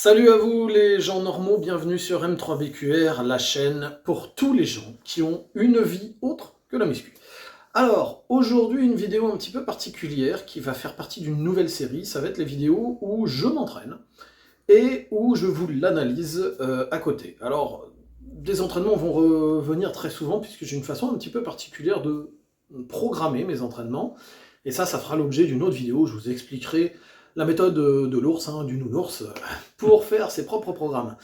Salut à vous les gens normaux, bienvenue sur M3BQR, la chaîne pour tous les gens qui ont une vie autre que la muscu. Alors, aujourd'hui une vidéo un petit peu particulière qui va faire partie d'une nouvelle série, ça va être les vidéos où je m'entraîne et où je vous l'analyse à côté. Alors, des entraînements vont revenir très souvent puisque j'ai une façon un petit peu particulière de programmer mes entraînements, et ça fera l'objet d'une autre vidéo où je vous expliquerai la méthode de l'ours, du nounours, pour faire ses propres programmes.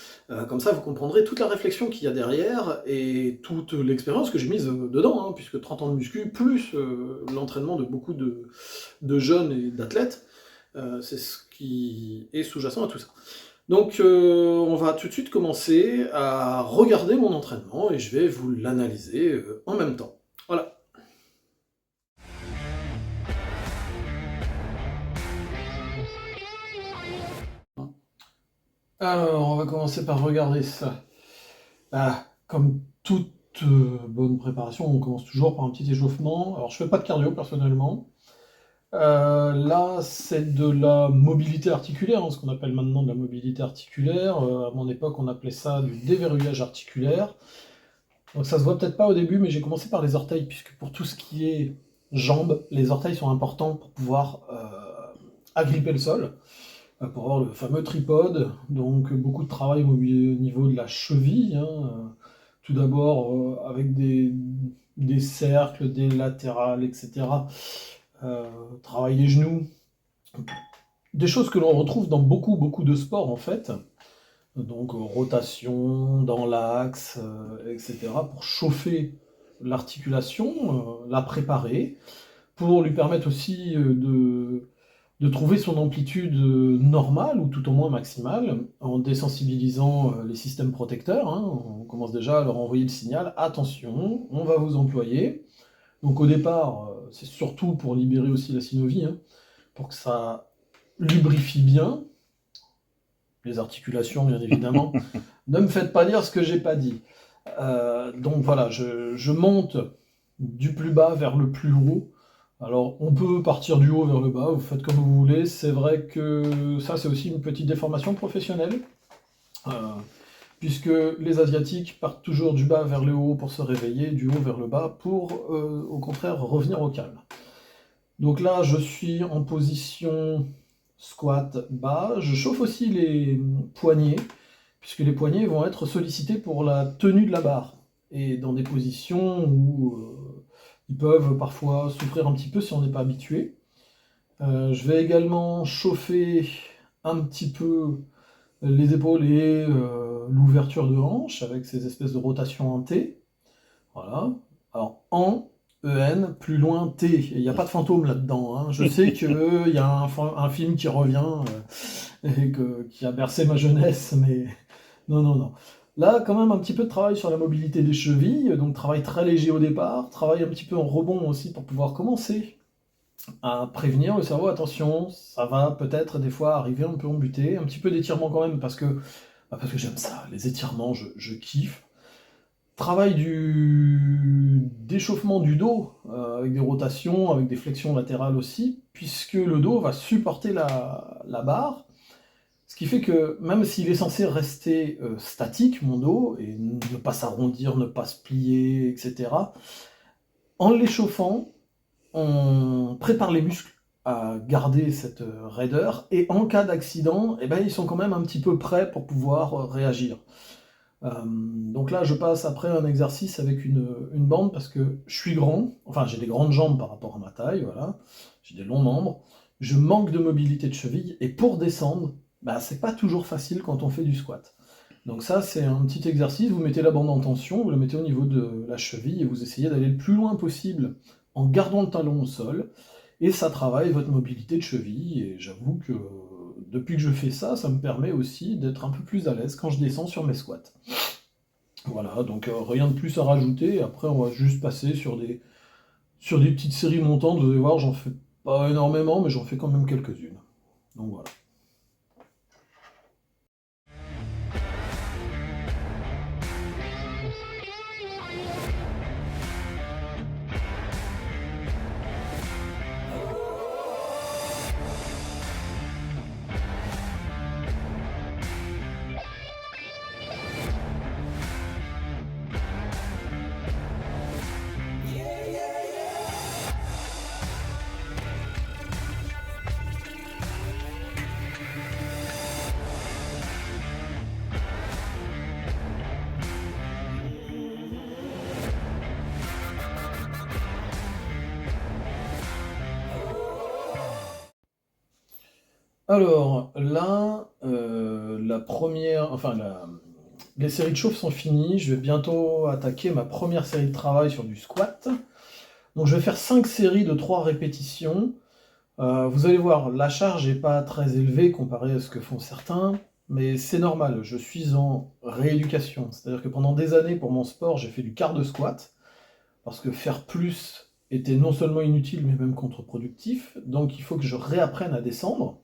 Comme ça, vous comprendrez toute la réflexion qu'il y a derrière et toute l'expérience que j'ai mise dedans, puisque 30 ans de muscu, plus l'entraînement de beaucoup de jeunes et d'athlètes, c'est ce qui est sous-jacent à tout ça. Donc on va tout de suite commencer à regarder mon entraînement et je vais vous l'analyser en même temps. Voilà. Alors, on va commencer par regarder ça. Comme toute bonne préparation, on commence toujours par un petit échauffement. Alors, je fais pas de cardio personnellement. Là, c'est de la mobilité articulaire, ce qu'on appelle maintenant de la mobilité articulaire. À mon époque, on appelait ça du déverrouillage articulaire. Donc ça se voit peut-être pas au début, mais j'ai commencé par les orteils, puisque pour tout ce qui est jambes, les orteils sont importants pour pouvoir agripper le sol, pour avoir le fameux tripode. Donc beaucoup de travail au niveau de la cheville, tout d'abord avec des cercles, des latérales, etc. Travail des genoux, des choses que l'on retrouve dans beaucoup de sports en fait. Donc rotation dans l'axe, etc. pour chauffer l'articulation, la préparer, pour lui permettre aussi de trouver son amplitude normale, ou tout au moins maximale, en désensibilisant les systèmes protecteurs. On commence déjà à leur envoyer le signal, attention, on va vous employer. Donc au départ, c'est surtout pour libérer aussi la synovie, pour que ça lubrifie bien les articulations, bien évidemment. Ne me faites pas dire ce que j'ai pas dit. Donc voilà, je monte du plus bas vers le plus haut. Alors, on peut partir du haut vers le bas, vous faites comme vous voulez. C'est vrai que ça, c'est aussi une petite déformation professionnelle, puisque les Asiatiques partent toujours du bas vers le haut pour se réveiller, du haut vers le bas pour, au contraire, revenir au calme. Donc là, je suis en position squat bas. Je chauffe aussi les poignets, puisque les poignets vont être sollicités pour la tenue de la barre, et dans des positions où ils peuvent parfois souffrir un petit peu si on n'est pas habitué. Je vais également chauffer un petit peu les épaules et l'ouverture de hanche avec ces espèces de rotations en T. Voilà. Alors en EN, plus loin T. Il n'y a pas de fantôme là-dedans. Je sais qu'il y a un film qui revient et qui a bercé ma jeunesse, mais non. Là, quand même, un petit peu de travail sur la mobilité des chevilles, donc travail très léger au départ, travail un petit peu en rebond aussi pour pouvoir commencer à prévenir le cerveau, attention, ça va peut-être des fois arriver un peu embuté, un petit peu d'étirement quand même, parce que j'aime ça, les étirements, je kiffe. Travail d'échauffement du dos, avec des rotations, avec des flexions latérales aussi, puisque le dos va supporter la barre, ce qui fait que même s'il est censé rester statique, mon dos, et ne pas s'arrondir, ne pas se plier, etc., en l'échauffant, on prépare les muscles à garder cette raideur, et en cas d'accident, ils sont quand même un petit peu prêts pour pouvoir réagir. Donc là, je passe après un exercice avec une bande, parce que je suis grand, enfin j'ai des grandes jambes par rapport à ma taille, voilà, j'ai des longs membres, je manque de mobilité de cheville, et pour descendre, c'est pas toujours facile quand on fait du squat. Donc ça, c'est un petit exercice, vous mettez la bande en tension, vous la mettez au niveau de la cheville, et vous essayez d'aller le plus loin possible en gardant le talon au sol, et ça travaille votre mobilité de cheville, et j'avoue que depuis que je fais ça, ça me permet aussi d'être un peu plus à l'aise quand je descends sur mes squats. Voilà, donc rien de plus à rajouter, après on va juste passer sur des petites séries montantes, vous allez voir, j'en fais pas énormément, mais j'en fais quand même quelques-unes. Donc voilà. Alors là, la première, les séries de chauffe sont finies. Je vais bientôt attaquer ma première série de travail sur du squat. Donc je vais faire 5 séries de 3 répétitions. Vous allez voir, la charge n'est pas très élevée comparée à ce que font certains, mais c'est normal, je suis en rééducation. C'est-à-dire que pendant des années, pour mon sport, j'ai fait du quart de squat, parce que faire plus était non seulement inutile, mais même contre-productif. Donc il faut que je réapprenne à descendre,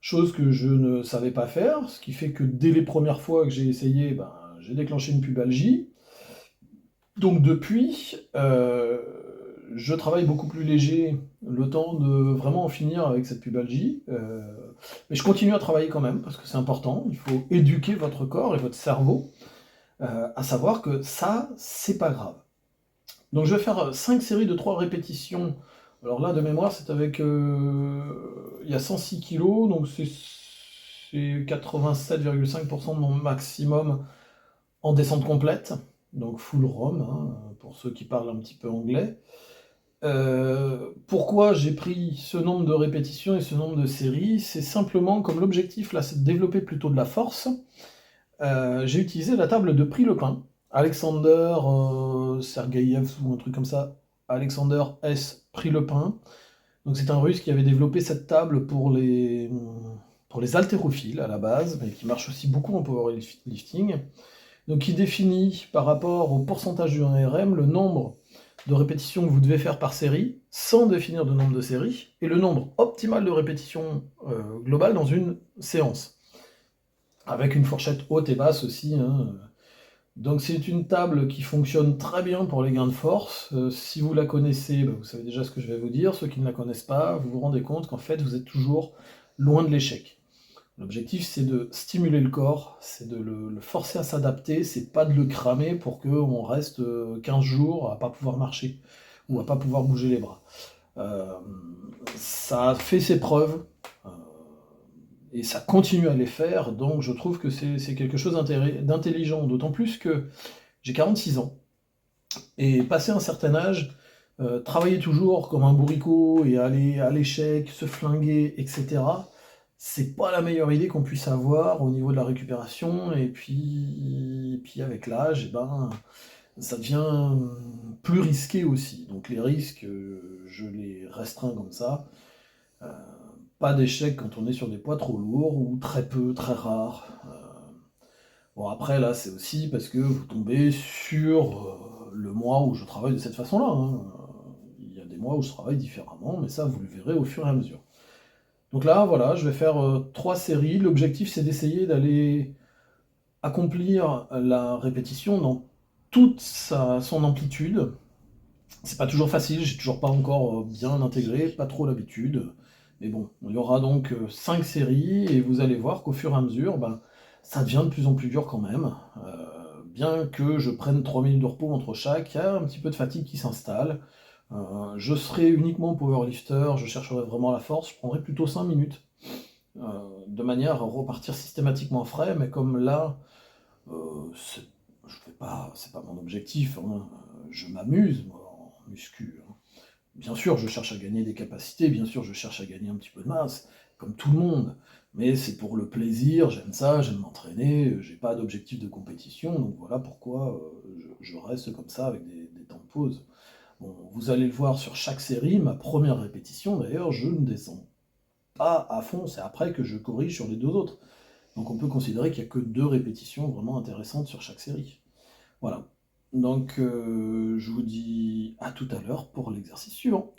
chose que je ne savais pas faire, ce qui fait que dès les premières fois que j'ai essayé, ben, j'ai déclenché une pubalgie. Donc depuis, je travaille beaucoup plus léger, le temps de vraiment en finir avec cette pubalgie. Mais je continue à travailler quand même, parce que c'est important. Il faut éduquer votre corps et votre cerveau à savoir que ça, c'est pas grave. Donc je vais faire 5 séries de 3 répétitions. Alors là, de mémoire, c'est avec... il y a 106 kilos, donc c'est 87,5% de mon maximum en descente complète. Donc full ROM, hein, pour ceux qui parlent un petit peu anglais. Pourquoi j'ai pris ce nombre de répétitions et ce nombre de séries? C'est simplement, comme l'objectif là, c'est de développer plutôt de la force, j'ai utilisé la table de Prix Le Pain. Alexander Sergeyev ou un truc comme ça, Alexander S. Prix Le Pain. Donc c'est un Russe qui avait développé cette table pour les haltérophiles à la base, mais qui marche aussi beaucoup en powerlifting. Donc qui définit par rapport au pourcentage du 1RM le nombre de répétitions que vous devez faire par série, sans définir de nombre de séries, et le nombre optimal de répétitions globales dans une séance. Avec une fourchette haute et basse aussi, hein. Donc c'est une table qui fonctionne très bien pour les gains de force. Si vous la connaissez, vous savez déjà ce que je vais vous dire. Ceux qui ne la connaissent pas, vous vous rendez compte qu'en fait vous êtes toujours loin de l'échec. L'objectif, c'est de stimuler le corps, c'est de le forcer à s'adapter, c'est pas de le cramer pour qu'on reste 15 jours à pas pouvoir marcher ou à pas pouvoir bouger les bras. Ça a fait ses preuves et ça continue à les faire, donc je trouve que c'est quelque chose d'intelligent, d'autant plus que j'ai 46 ans et passé un certain âge, travailler toujours comme un bourricot et aller à l'échec, se flinguer, etc., c'est pas la meilleure idée qu'on puisse avoir au niveau de la récupération, et puis avec l'âge, eh ben, ça devient plus risqué aussi. Donc les risques, je les restreins comme ça. Euh, Pas d'échec quand on est sur des poids trop lourds, ou très peu, très rare. Bon après là, c'est aussi parce que vous tombez sur le mois où je travaille de cette façon-là, hein. Il y a des mois où je travaille différemment, mais ça vous le verrez au fur et à mesure. Donc là, voilà, je vais faire 3 séries. L'objectif, c'est d'essayer d'aller accomplir la répétition dans toute son amplitude. C'est pas toujours facile, j'ai toujours pas encore bien intégré, pas trop l'habitude. Mais bon, il y aura donc 5 séries, et vous allez voir qu'au fur et à mesure, ben, ça devient de plus en plus dur quand même. Bien que je prenne 3 minutes de repos entre chaque, il y a un petit peu de fatigue qui s'installe. Je serai uniquement powerlifter, je chercherai vraiment la force, je prendrai plutôt 5 minutes, de manière à repartir systématiquement frais, mais comme là, c'est pas mon objectif, hein, je m'amuse moi, en muscu, hein. Bien sûr, je cherche à gagner des capacités, bien sûr, je cherche à gagner un petit peu de masse, comme tout le monde, mais c'est pour le plaisir, j'aime ça, j'aime m'entraîner, j'ai pas d'objectif de compétition, donc voilà pourquoi je reste comme ça avec des temps de pause. Bon, vous allez le voir sur chaque série, ma première répétition d'ailleurs, je ne descends pas à fond, c'est après que je corrige sur les 2 autres. Donc on peut considérer qu'il n'y a que 2 répétitions vraiment intéressantes sur chaque série. Voilà. Donc je vous dis à tout à l'heure pour l'exercice suivant.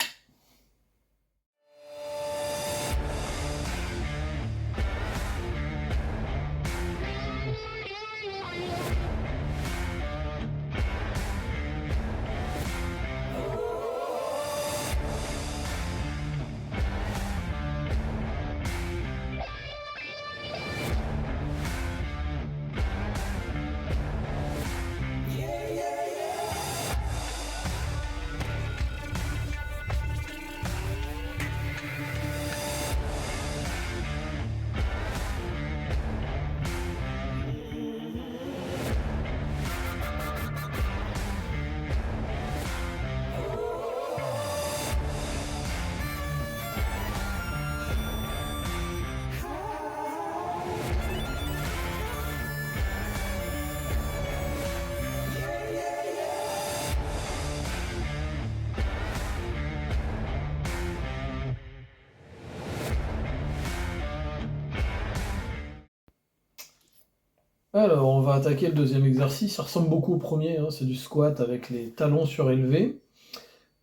Alors, on va attaquer le deuxième exercice. Ça ressemble beaucoup au premier, hein, c'est du squat avec les talons surélevés.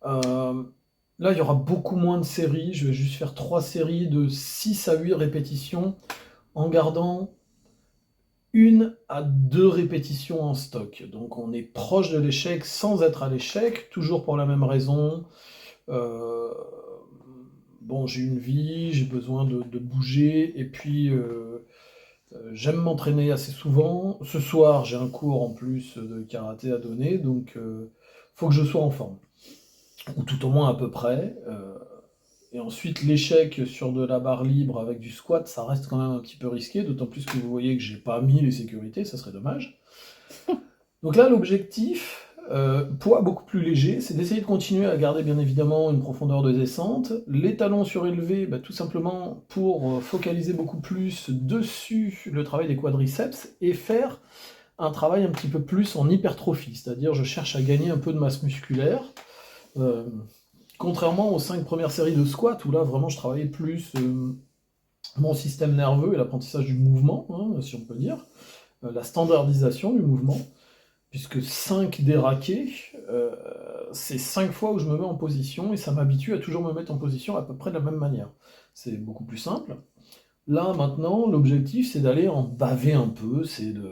Euh, Là, il y aura beaucoup moins de séries. Je vais juste faire 3 séries de 6 à 8 répétitions en gardant 1 à 2 répétitions en stock. Donc, on est proche de l'échec sans être à l'échec, toujours pour la même raison. Euh, bon, j'ai une vie, j'ai besoin de bouger, et puis j'aime m'entraîner assez souvent. Ce soir, j'ai un cours en plus de karaté à donner, donc faut que je sois en forme, ou tout au moins à peu près. Et ensuite, l'échec sur de la barre libre avec du squat, ça reste quand même un petit peu risqué, d'autant plus que vous voyez que j'ai pas mis les sécurités, ça serait dommage. Donc là, l'objectif, poids beaucoup plus léger, c'est d'essayer de continuer à garder bien évidemment une profondeur de descente. Les talons surélevés, bah, tout simplement pour focaliser beaucoup plus dessus le travail des quadriceps et faire un travail un petit peu plus en hypertrophie, c'est-à-dire je cherche à gagner un peu de masse musculaire. Euh, Contrairement aux 5 premières séries de squat, où là vraiment je travaillais plus mon système nerveux et l'apprentissage du mouvement, hein, si on peut dire, la standardisation du mouvement, puisque 5 déraqués, c'est 5 fois où je me mets en position, et ça m'habitue à toujours me mettre en position à peu près de la même manière. C'est beaucoup plus simple. Là, maintenant, l'objectif, c'est d'aller en baver un peu, c'est de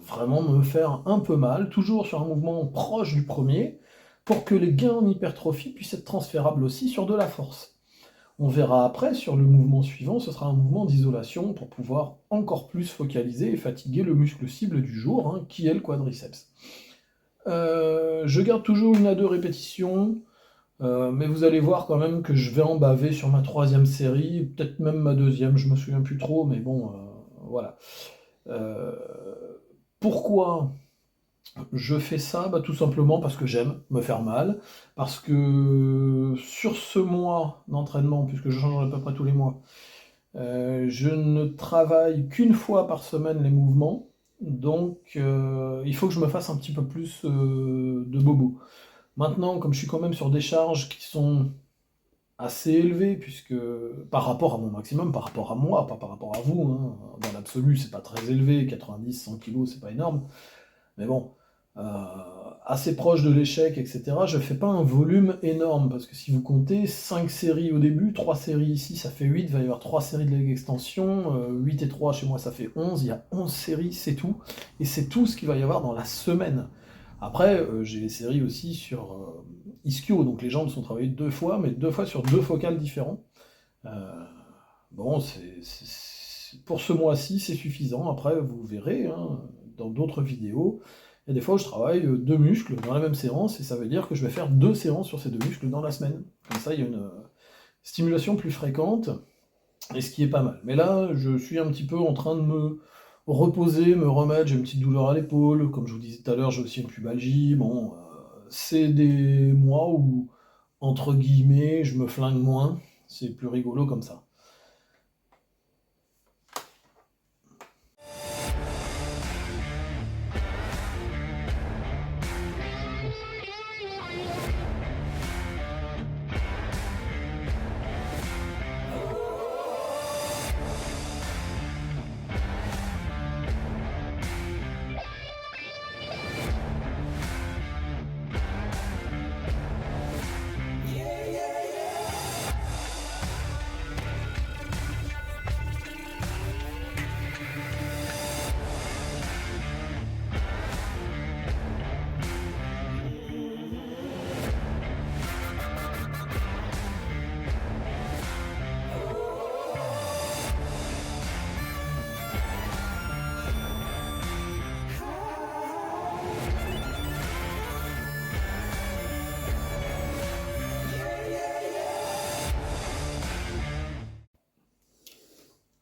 vraiment me faire un peu mal, toujours sur un mouvement proche du premier, pour que les gains en hypertrophie puissent être transférables aussi sur de la force. On verra après, sur le mouvement suivant, ce sera un mouvement d'isolation pour pouvoir encore plus focaliser et fatiguer le muscle cible du jour, hein, qui est le quadriceps. Je garde toujours 1 à 2 répétitions, mais vous allez voir quand même que je vais en baver sur ma troisième série, peut-être même ma deuxième, je me souviens plus trop, mais bon, voilà. Euh, Pourquoi je fais ça? Bah, tout simplement parce que j'aime me faire mal, parce que sur ce mois d'entraînement, puisque je change à peu près tous les mois, je ne travaille qu'une fois par semaine les mouvements, donc il faut que je me fasse un petit peu plus de bobo. Maintenant, comme je suis quand même sur des charges qui sont assez élevées, puisque par rapport à mon maximum, par rapport à moi, pas par rapport à vous, hein, dans l'absolu, c'est pas très élevé, 90-100 kilos, c'est pas énorme, mais bon, euh, assez proche de l'échec, etc., je fais pas un volume énorme, parce que si vous comptez 5 séries au début, 3 séries ici, ça fait 8, il va y avoir 3 séries de leg extension, 8 et 3 chez moi, ça fait 11, il y a 11 séries, c'est tout, et c'est tout ce qu'il va y avoir dans la semaine. Après, j'ai les séries aussi sur ischio, donc les jambes sont travaillées 2 fois, mais 2 fois sur 2 focales différents. Euh, bon, pour ce mois-ci, c'est suffisant. Après, vous verrez, hein, dans d'autres vidéos, il y a des fois où je travaille 2 muscles dans la même séance, et ça veut dire que je vais faire 2 séances sur ces 2 muscles dans la semaine. Comme ça, il y a une stimulation plus fréquente, et ce qui est pas mal. Mais là, je suis un petit peu en train de me reposer, me remettre, j'ai une petite douleur à l'épaule, comme je vous disais tout à l'heure, j'ai aussi une pubalgie. Bon, c'est des mois où, entre guillemets, je me flingue moins, c'est plus rigolo comme ça.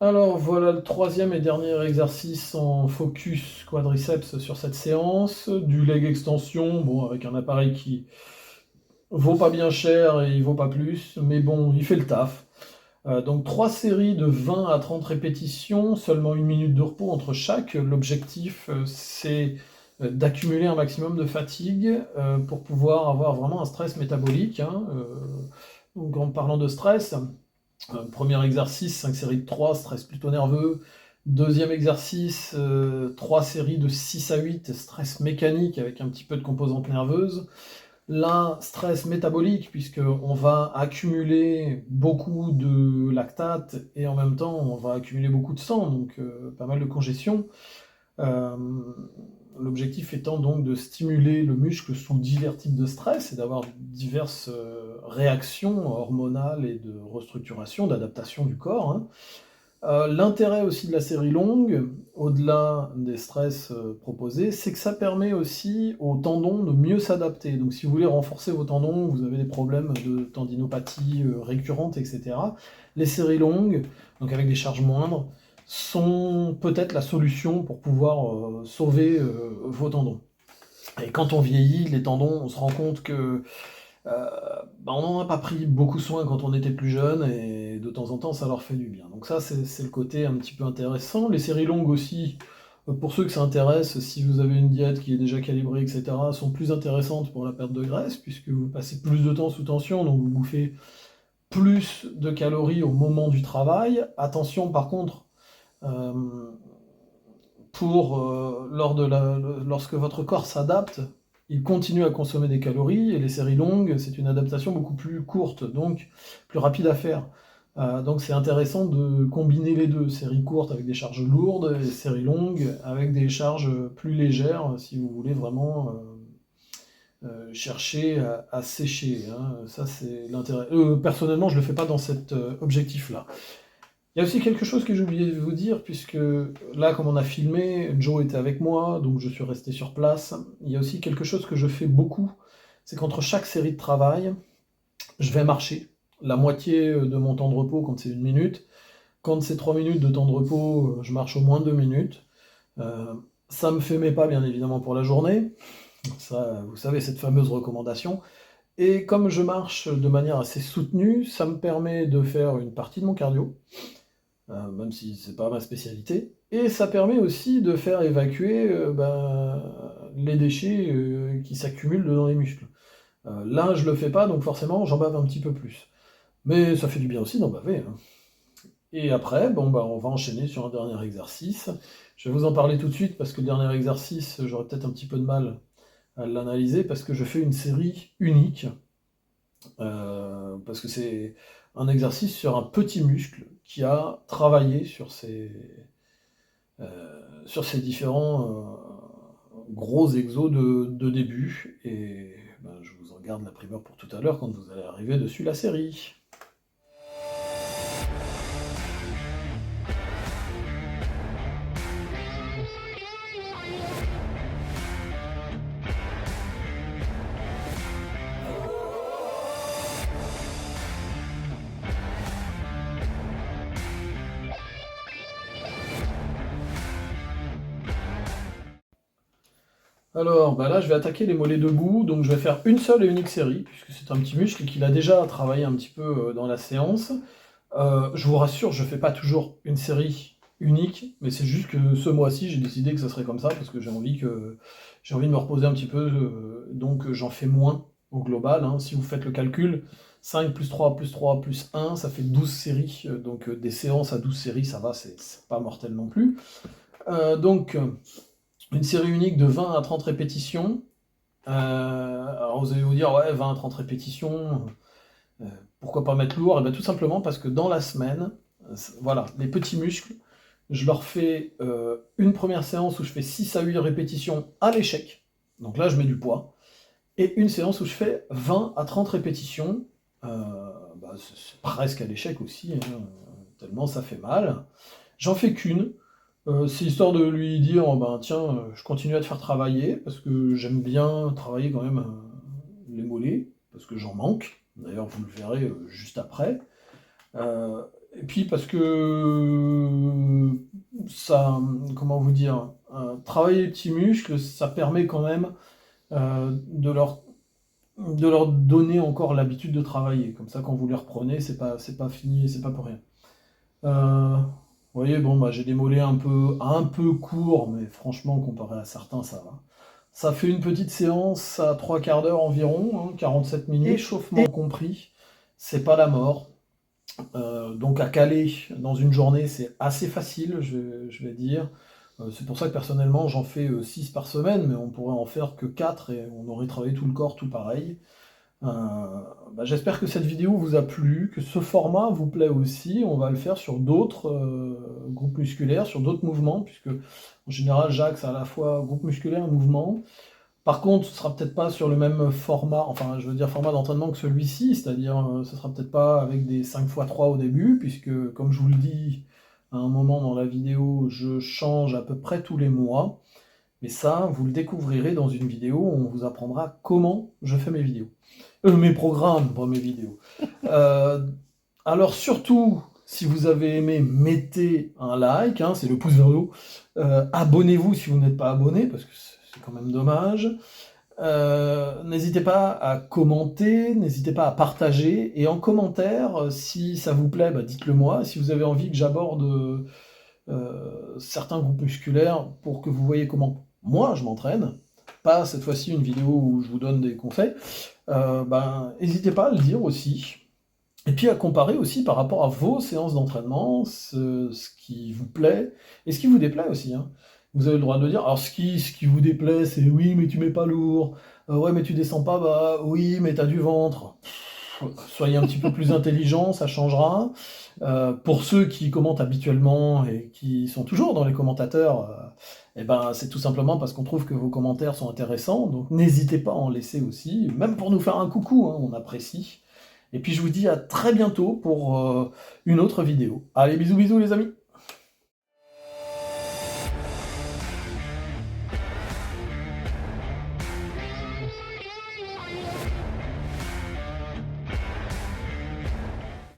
Alors voilà le troisième et dernier exercice en focus quadriceps sur cette séance, du leg extension, bon avec un appareil qui vaut pas bien cher et il vaut pas plus, mais bon, il fait le taf. Donc 3 séries de 20 à 30 répétitions, seulement 1 minute de repos entre chaque. L'objectif, c'est d'accumuler un maximum de fatigue pour pouvoir avoir vraiment un stress métabolique, hein. Donc en parlant de stress, premier exercice, 5 séries de 3, stress plutôt nerveux. Deuxième exercice, 3 séries de 6 à 8, stress mécanique avec un petit peu de composante nerveuse. Là, stress métabolique, puisqu'on va accumuler beaucoup de lactate et en même temps on va accumuler beaucoup de sang, donc pas mal de congestion. Euh, L'objectif étant donc de stimuler le muscle sous divers types de stress et d'avoir diverses réactions hormonales et de restructuration, d'adaptation du corps, hein. L'intérêt aussi de la série longue, au-delà des stress proposés, c'est que ça permet aussi aux tendons de mieux s'adapter. Donc si vous voulez renforcer vos tendons, vous avez des problèmes de tendinopathie récurrente, etc. Les séries longues, donc avec des charges moindres, sont peut-être la solution pour pouvoir sauver vos tendons. Et quand on vieillit, les tendons, on se rend compte que on n'en a pas pris beaucoup soin quand on était plus jeune, et de temps en temps, ça leur fait du bien. Donc ça, c'est le côté un petit peu intéressant. Les séries longues aussi, pour ceux que ça intéresse, si vous avez une diète qui est déjà calibrée, etc., sont plus intéressantes pour la perte de graisse, puisque vous passez plus de temps sous tension, donc vous bouffez plus de calories au moment du travail. Attention par contre, euh, lorsque votre corps s'adapte, il continue à consommer des calories, et les séries longues, c'est une adaptation beaucoup plus courte, donc plus rapide à faire. Donc c'est intéressant de combiner les deux, séries courtes avec des charges lourdes, et séries longues avec des charges plus légères, si vous voulez vraiment chercher à sécher, hein. Ça c'est l'intérêt. Personnellement, je ne le fais pas dans cet objectif-là. Il y a aussi quelque chose que j'ai oublié de vous dire, puisque là, comme on a filmé, Joe était avec moi, donc je suis resté sur place. Il y a aussi quelque chose que je fais beaucoup, c'est qu'entre chaque série de travail, je vais marcher. La moitié de mon temps de repos quand c'est 1 minute. Quand c'est 3 minutes de temps de repos, je marche au moins 2 minutes. Euh, Ça me fait mes pas, bien évidemment, pour la journée. Ça, vous savez, cette fameuse recommandation. Et comme je marche de manière assez soutenue, ça me permet de faire une partie de mon cardio, même si c'est pas ma spécialité. Et ça permet aussi de faire évacuer les déchets qui s'accumulent dans les muscles. Là, je le fais pas, donc forcément, j'en bave un petit peu plus. Mais ça fait du bien aussi d'en baver, hein. Et après, on va enchaîner sur un dernier exercice. Je vais vous en parler tout de suite, parce que le dernier exercice, j'aurais peut-être un petit peu de mal à l'analyser, parce que je fais une série unique, parce que c'est un exercice sur un petit muscle qui a travaillé sur ces différents gros exos de début. Et je vous en garde la primeur pour tout à l'heure quand vous allez arriver dessus la série. Alors, là, je vais attaquer les mollets debout, donc je vais faire une seule et unique série, puisque c'est un petit muscle qu'il a déjà travaillé un petit peu dans la séance. Je vous rassure, je fais pas toujours une série unique, mais c'est juste que ce mois-ci, j'ai décidé que ça serait comme ça, parce que j'ai envie de me reposer un petit peu, donc j'en fais moins au global, hein. Si vous faites le calcul, 5 plus 3 plus 3 plus 1, ça fait 12 séries, donc des séances à 12 séries, ça va, c'est pas mortel non plus. Donc, une série unique de 20 à 30 répétitions. Alors vous allez vous dire, ouais, 20 à 30 répétitions, euh, pourquoi pas mettre lourd? Et bien tout simplement parce que dans la semaine, voilà, les petits muscles, je leur fais une première séance où je fais 6 à 8 répétitions à l'échec. Donc là, je mets du poids. Et une séance où je fais 20 à 30 répétitions. C'est presque à l'échec aussi, hein, tellement ça fait mal. J'en fais qu'une. C'est histoire de lui dire, oh, tiens, je continue à te faire travailler, parce que j'aime bien travailler quand même les mollets, parce que j'en manque. D'ailleurs, vous le verrez juste après. Euh, et puis parce que ça, comment vous dire, travailler les petits muscles, ça permet quand même de leur donner encore l'habitude de travailler. Comme ça, quand vous les reprenez, c'est pas fini, c'est pas pour rien. Vous voyez, j'ai des mollets un peu courts, mais franchement, comparé à certains, ça va. Ça fait une petite séance à 3/4 d'heure environ, hein, 47 minutes, échauffement compris. C'est pas la mort. Donc à caler dans une journée, c'est assez facile, je vais dire. C'est pour ça que personnellement, j'en fais 6 par semaine, mais on pourrait en faire que 4 et on aurait travaillé tout le corps tout pareil. Euh, J'espère que cette vidéo vous a plu, que ce format vous plaît aussi. On va le faire sur d'autres groupes musculaires, sur d'autres mouvements, puisque en général, j'axe à la fois groupe musculaire et mouvement. Par contre, ce sera peut-être pas sur le même format, enfin, je veux dire format d'entraînement que celui-ci, c'est-à-dire, ce sera peut-être pas avec des 5x3 au début, puisque, comme je vous le dis à un moment dans la vidéo, je change à peu près tous les mois. Mais ça, vous le découvrirez dans une vidéo où on vous apprendra comment je fais mes vidéos. Mes programmes, pas mes vidéos. Euh, alors surtout, si vous avez aimé, mettez un like, hein, c'est le pouce vers le haut. Abonnez-vous si vous n'êtes pas abonné, parce que c'est quand même dommage. N'hésitez pas à commenter, n'hésitez pas à partager, et en commentaire, si ça vous plaît, dites-le moi. Si vous avez envie que j'aborde certains groupes musculaires pour que vous voyez comment moi je m'entraîne, pas cette fois-ci une vidéo où je vous donne des conseils, n'hésitez pas à le dire aussi. Et puis à comparer aussi par rapport à vos séances d'entraînement, ce qui vous plaît et ce qui vous déplaît aussi, hein. Vous avez le droit de le dire. Alors ce qui vous déplaît, c'est oui, mais tu mets pas lourd. Ouais, mais tu descends pas bas. Oui, mais t'as du ventre. Soyez un petit peu plus intelligent, ça changera. Pour ceux qui commentent habituellement et qui sont toujours dans les commentateurs, c'est tout simplement parce qu'on trouve que vos commentaires sont intéressants. Donc n'hésitez pas à en laisser aussi, même pour nous faire un coucou, hein, on apprécie. Et puis je vous dis à très bientôt pour une autre vidéo. Allez, bisous bisous les amis!